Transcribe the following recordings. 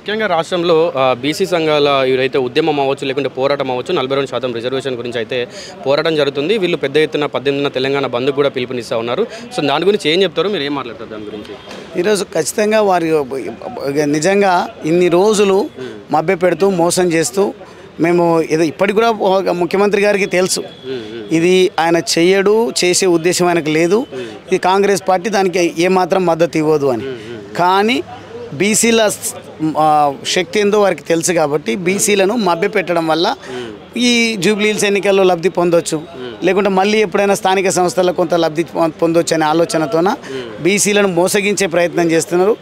ముఖ్యంగా రాష్ట్రంలో బీసీ సంఘాల ఏదైతే ఉద్యమం అవ్వచ్చు లేకుంటే పోరాటం అవ్వచ్చు 42% రిజర్వేషన్ గురించి అయితే పోరాటం జరుగుతుంది. వీళ్ళు పెద్ద ఎత్తున 18న తెలంగాణ బంద్కు కూడా పిలుపునిస్తూ ఉన్నారు. సో దాని గురించి ఏం చెప్తారు, మీరు ఏం మాట్లాడతారు దాని గురించి? ఈరోజు ఖచ్చితంగా వారి నిజంగా ఇన్ని రోజులు మభ్య పెడుతూ మోసం చేస్తూ మేము ఏదో ఇప్పటికి కూడా ముఖ్యమంత్రి గారికి తెలుసు ఇది ఆయన చెయ్యడు, చేసే ఉద్దేశం ఆయనకు లేదు, ఇది కాంగ్రెస్ పార్టీ దానికి ఏమాత్రం మద్దతు ఇవ్వదు అని. కానీ బీసీల శక్తి ఏందో వారికి తెలుసు కాబట్టి బీసీలను మభ్యపెట్టడం వల్ల ఈ జూబ్లీహిల్స్ ఎన్నికల్లో లబ్ధి పొందొచ్చు, లేకుంటే మళ్ళీ ఎప్పుడైనా స్థానిక సంస్థల్లో కొంత లబ్ధి పొందొచ్చు అనే ఆలోచనతోన బీసీలను మోసగించే ప్రయత్నం చేస్తున్నారు.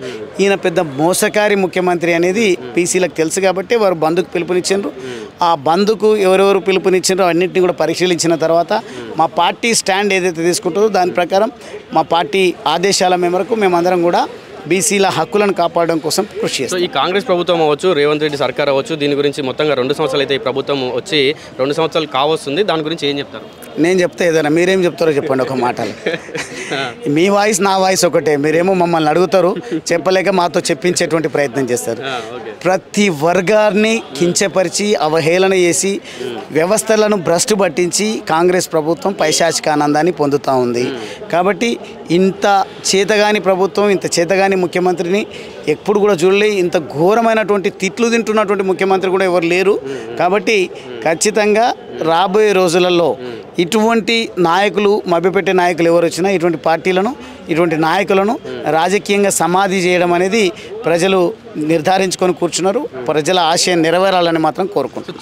ఈయన పెద్ద మోసకారి ముఖ్యమంత్రి అనేది బీసీలకు తెలుసు కాబట్టి వారు బంద్కు పిలుపునిచ్చారు. ఆ బంద్కు ఎవరెవరు పిలుపునిచ్చారో అన్నింటినీ కూడా పరిశీలించిన తర్వాత మా పార్టీ స్టాండ్ ఏదైతే తీసుకుంటుందో దాని ప్రకారం మా పార్టీ ఆదేశాల మేరకు మేమందరం కూడా బీసీల హక్కులను కాపాడడం కోసం కృషి చేస్తాం. ఈ కాంగ్రెస్ ప్రభుత్వం అవ్వచ్చు, రేవంత్ రెడ్డి సర్కార్ అవ్వచ్చు, దీని గురించి మొత్తంగా 2 సంవత్సరాలు అయితే ఈ ప్రభుత్వం వచ్చి 2 సంవత్సరాలు కావస్తుంది. దాని గురించి ఏం చెప్తారు? నేను చెప్తే ఏదైనా మీరేం చెప్తారో చెప్పండి ఒక మాటలు. మీ వాయిస్ నా వాయిస్ ఒకటే, మీరేమో మమ్మల్ని అడుగుతారు, చెప్పలేక మాతో చెప్పించేటువంటి ప్రయత్నం చేస్తారు. ప్రతి వర్గాన్ని కించపరిచి అవహేళన చేసి వ్యవస్థలను భ్రష్టు పట్టించి కాంగ్రెస్ ప్రభుత్వం పైశాచిక ఆనందాన్ని పొందుతూ ఉంది. కాబట్టి ఇంత చేతగాని ప్రభుత్వం, ఇంత చేతగాని ముఖ్యమంత్రిని ఎప్పుడు కూడా చూడలే. ఇంత ఘోరమైనటువంటి తిట్లు తింటున్నటువంటి ముఖ్యమంత్రి కూడా ఎవరు లేరు. కాబట్టి ఖచ్చితంగా రాబోయే రోజులలో ఇటువంటి నాయకులు, మభ్యపెట్టే నాయకులు ఎవరు వచ్చినా ఇటువంటి పార్టీలను, ఇటువంటి నాయకులను రాజకీయంగా సమాధి చేయడం అనేది ప్రజలు నిర్ధారించుకొని కూర్చున్నారు. ప్రజల ఆశయం నెరవేరాలని మాత్రం కోరుకుంటున్నారు.